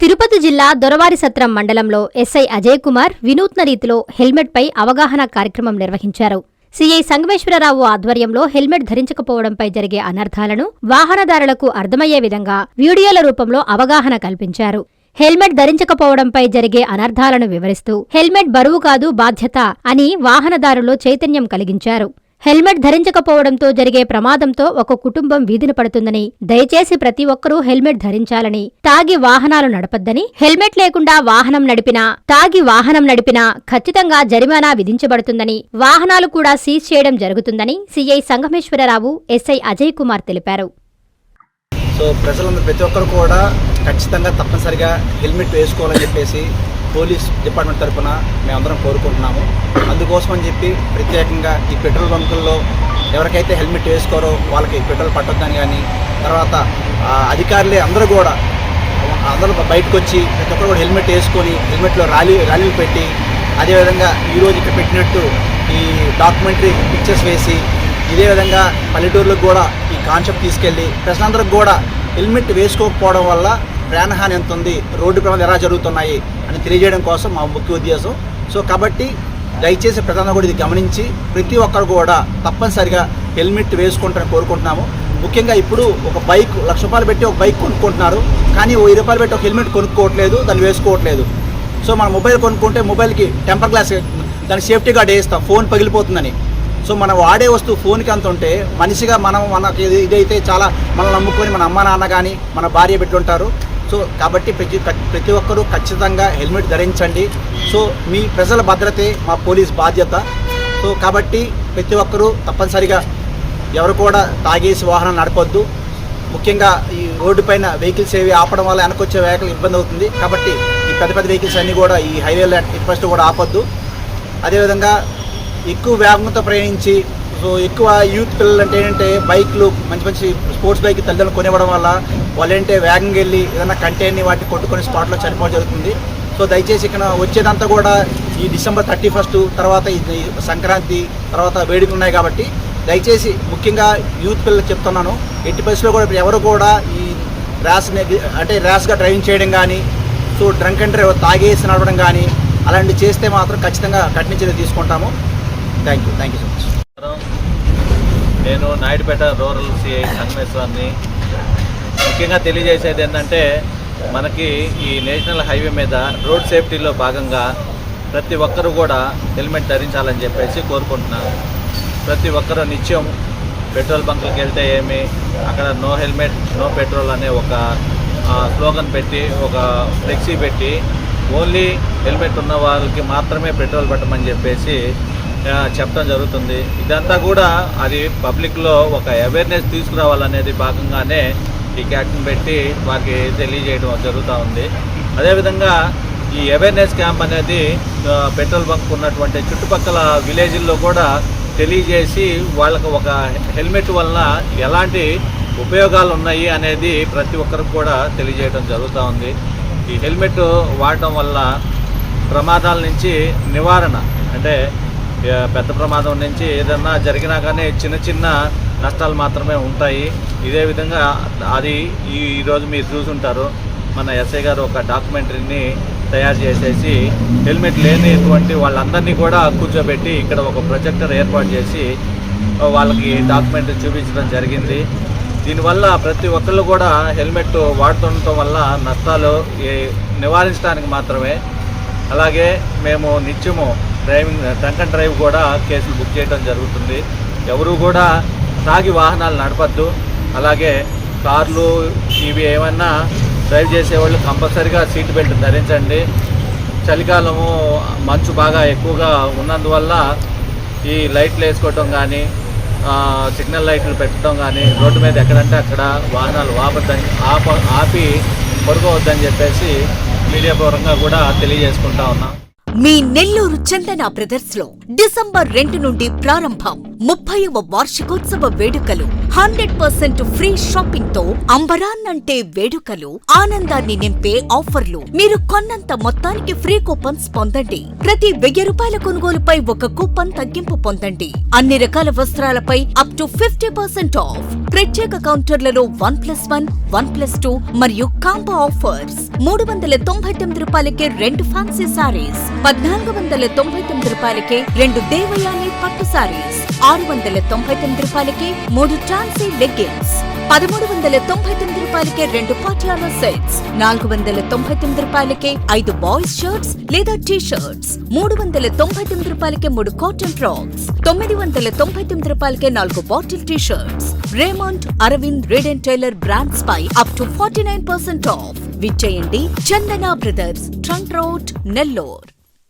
తిరుపతి జిల్లా దొరవారిసత్రం మండలంలో ఎస్ఐ అజయ్ కుమార్ వినూత్న రీతిలో హెల్మెట్పై అవగాహన కార్యక్రమం నిర్వహించారు. సీఐ సంగమేశ్వరరావు ఆధ్వర్యంలో హెల్మెట్ ధరించకపోవడంపై జరిగే అనర్థాలను వాహనదారులకు అర్థమయ్యే విధంగా వీడియోల రూపంలో అవగాహన కల్పించారు. హెల్మెట్ ధరించకపోవడంపై జరిగే అనర్థాలను వివరిస్తూ హెల్మెట్ బరువు కాదు బాధ్యత అని వాహనదారుల్లో చైతన్యం కలిగించారు. హెల్మెట్ ధరించకపోవడంతో జరిగే ప్రమాదంతో ఒక కుటుంబం వీధిన పడుతుందని, దయచేసి ప్రతి ఒక్కరూ హెల్మెట్ ధరించాలని, తాగి వాహనాలు నడపొద్దని, హెల్మెట్ లేకుండా తాగి వాహనం నడిపినా ఖచ్చితంగా జరిమానా విధించబడుతుందని, వాహనాలు కూడా సీజ్ చేయడం జరుగుతుందని సీఐ సంగమేశ్వరరావు, ఎస్ఐ అజయ్ కుమార్ తెలిపారు. సో ప్రజలందరూ ప్రతి ఒక్కరు కూడా ఖచ్చితంగా తప్పనిసరిగా హెల్మెట్ వేసుకోవాలని చెప్పేసి పోలీస్ డిపార్ట్మెంట్ తరఫున మేమందరం కోరుకుంటున్నాము. అందుకోసం అని చెప్పి ప్రత్యేకంగా ఈ పెట్రోల్ బంకుల్లో ఎవరికైతే హెల్మెట్ వేసుకోరో వాళ్ళకి పెట్రోల్ పట్టొద్దని కానీ, తర్వాత అధికారులే అందరూ బయటకు వచ్చి ప్రతి ఒక్కరు కూడా హెల్మెట్ వేసుకొని హెల్మెట్లో ర్యాలీలు పెట్టి, అదేవిధంగా ఈరోజు ఇక్కడ పెట్టినట్టు ఈ డాక్యుమెంటరీ పిక్చర్స్ వేసి, ఇదే విధంగా పల్లెటూరులకు కూడా ఈ కాన్సెప్ట్ తీసుకెళ్ళి ప్రజలందరికీ కూడా హెల్మెట్ వేసుకోకపోవడం వల్ల ప్రాణహాని ఎంత ఉంది, రోడ్డు ప్రమాదాలు ఎలా జరుగుతున్నాయి అని తెలియజేయడం కోసం మా ముఖ్య ఉద్దేశం. సో కాబట్టి దయచేసి ప్రజలందరూ కూడా ఇది గమనించి ప్రతి ఒక్కరు కూడా తప్పనిసరిగా హెల్మెట్ వేసుకుంటారని కోరుకుంటున్నాము. ముఖ్యంగా ఇప్పుడు ఒక బైక్ ₹1,00,000 పెట్టి ఒక బైక్ కొనుక్కుంటున్నారు, కానీ ₹1000 పెట్టి ఒక హెల్మెట్ కొనుక్కోవట్లేదు, దాన్ని వేసుకోవట్లేదు. సో మన మొబైల్ కొనుక్కుంటే మొబైల్కి టెంపర్ గ్లాస్ దానికి సేఫ్టీ గార్డ్ వేస్తాం, ఫోన్ పగిలిపోతుందని. సో మనం వాడే వస్తువు ఫోన్కి అంత ఉంటే మనిషిగా మనకి ఇదైతే చాలా మనం నమ్ముకొని మన అమ్మ నాన్న కానీ మన భార్య పెట్టుంటారు. సో కాబట్టి ప్రతి ఒక్కరూ ఖచ్చితంగా హెల్మెట్ ధరించండి. సో మీ ప్రజల భద్రతే మా పోలీస్ బాధ్యత. సో కాబట్టి ప్రతి ఒక్కరూ తప్పనిసరిగా ఎవరు కూడా తాగేసి వాహనం నడపొద్దు. ముఖ్యంగా ఈ రోడ్డు పైన వెహికల్స్ ఏవి ఆపడం వల్ల వెనకొచ్చే వెహికల్ ఇబ్బంది అవుతుంది. కాబట్టి ఈ పెద్ద వెహికల్స్ అన్నీ కూడా ఈ హైవేలో ఫస్ట్ కూడా ఆపొద్దు. అదేవిధంగా ఎక్కువ వేగంతో ప్రయాణించి, సో ఎక్కువ యూత్ పిల్లలు అంటే ఏంటంటే బైక్లు మంచి స్పోర్ట్స్ బైక్ తల్లిదండ్రులు కొనివ్వడం వల్ల వాళ్ళు ఏంటంటే వేగంగా వెళ్ళి ఏదైనా కంటైనర్ని వాటిని కొట్టుకొని స్పాట్లో చనిపోవడం జరుగుతుంది. సో దయచేసి ఇక్కడ వచ్చేదంతా కూడా ఈ December 31 తర్వాత ఈ సంక్రాంతి తర్వాత వేడుకలు ఉన్నాయి కాబట్టి దయచేసి ముఖ్యంగా యూత్ పిల్లలు చెప్తున్నాను, ఎట్టి పరిస్థితుల్లో కూడా ఎవరు కూడా ఈ ర్యాష్గా డ్రైవింగ్ చేయడం కానీ, సో డ్రంక్ అండ్ డ్రైవ్ తాగేసి నడవడం కానీ అలాంటివి చేస్తే మాత్రం ఖచ్చితంగా కఠిన చర్య తీసుకుంటాము. Thank you so much. నేను నాయుడుపేట రూరల్ సిఐ సంగమేశ్వర్ని. ముఖ్యంగా తెలియజేసేది ఏంటంటే, మనకి ఈ నేషనల్ హైవే మీద రోడ్ సేఫ్టీలో భాగంగా ప్రతి ఒక్కరూ కూడా హెల్మెట్ ధరించాలని చెప్పేసి కోరుకుంటున్నాను. ప్రతి ఒక్కరూ నిత్యం పెట్రోల్ బంకులకు వెళ్తే అక్కడ నో హెల్మెట్ నో పెట్రోల్ అనే ఒక స్లోగన్ పెట్టి, ఒక ఫ్లెక్సీ పెట్టి, ఓన్లీ హెల్మెట్ ఉన్న వాళ్ళకి మాత్రమే పెట్రోల్ పెట్టమని చెప్పేసి చెప్పడం జరుగుతుంది. ఇదంతా కూడా అది పబ్లిక్లో ఒక అవేర్నెస్ తీసుకురావాలనేది భాగంగానే ఈ క్యాక్ట్ని పెట్టి వారికి తెలియజేయడం జరుగుతూ ఉంది. అదేవిధంగా ఈ అవేర్నెస్ క్యాంప్ అనేది పెట్రోల్ బంక్ ఉన్నటువంటి చుట్టుపక్కల విలేజ్ల్లో కూడా తెలియజేసి వాళ్ళకు ఒక హెల్మెట్ వలన ఎలాంటి ఉపయోగాలు ఉన్నాయి అనేది ప్రతి ఒక్కరికి కూడా తెలియజేయడం జరుగుతూ ఉంది. ఈ హెల్మెట్ వాడటం వల్ల ప్రమాదాల నుంచి నివారణ, అంటే పెద్ద ప్రమాదం నుంచి ఏదన్నా జరిగినా కానీ చిన్న నష్టాలు మాత్రమే ఉంటాయి. ఇదే విధంగా అది ఈరోజు మీరు చూసుంటారు, మన ఎస్ఐ గారు ఒక డాక్యుమెంటరీని తయారు చేసేసి హెల్మెట్ లేనిటువంటి వాళ్ళందరినీ కూడా కూర్చోబెట్టి ఇక్కడ ఒక ప్రొజెక్టర్ ఏర్పాటు చేసి వాళ్ళకి డాక్యుమెంటరీ చూపించడం జరిగింది. దీనివల్ల ప్రతి ఒక్కళ్ళు కూడా హెల్మెట్ వాడుతుండటం వల్ల నష్టాలు నివారించడానికి మాత్రమే. అలాగే మేము నిత్యము డ్రంక్ అండ్ డ్రైవ్ కూడా కేసులు బుక్ చేయడం జరుగుతుంది. ఎవరు కూడా తాగి వాహనాలు నడపద్దు. అలాగే కార్లు ఇవి ఏమన్నా డ్రైవ్ చేసేవాళ్ళు కంపల్సరీగా సీట్ బెల్ట్ ధరించండి. చలికాలము మంచు బాగా ఎక్కువగా ఉన్నందువల్ల ఈ లైట్లు వేసుకోవటం కానీ, సిగ్నల్ లైట్లు పెట్టడం కానీ, రోడ్డు మీద ఎక్కడంటే అక్కడ వాహనాలు ఆపి పడుకోవద్దని చెప్పేసి మీడియా పరంగా కూడా తెలియజేసుకుంటా ఉన్నాం. మీ నెల్లూరు చందన బ్రదర్స్ లో డిసెంబర్ 2 నుండి ప్రారంభం 30వ వార్షికోత్సవ వేడుకలు. 100% ఫ్రీ షాపింగ్ తో అంబరాన్నంటే వేడుకలు, ఆనందాన్ని నింపే ఆఫర్లు. మీరు కొన్నంత మొత్తానికి ఫ్రీ కూపన్స్ పొందండి. ప్రతి 1000 రూపాయల కొనుగోలుపై ఒక కూపన్ తగ్గింపు పొందండి. అన్ని రకాల వస్త్రాలపై అప్ టు 50% ఆఫ్. ప్రత్యేక కౌంటర్లలో 1+1, 1+2 మరియు కాంబో ఆఫర్స్. 399 రూపాయలకే 2 ఫ్యాన్సీ సారీస్, 1499 రూపాయలకే 2 దేవయాని పట్టు సారీస్, 699 రూపాయలకే 3 ట్రాన్సీ లెగ్గిన్స్, 1399 రూపాయలకే 2 పాటియాలా సెట్స్, 499 రూపాయలకే 5 బాయ్స్ షర్ట్స్ లేదా టీ షర్ట్స్, 399 రూపాయలకే 3 కాటన్ ఫ్రాక్స్, 999 రూపాయలకే 4 bottle T shirts. Raymond, Arvind, Reid and Taylor brands పై అప్ టు 49% ఆఫ్. విచ్చేయండి Chandana brothers, trunk road, Nellore.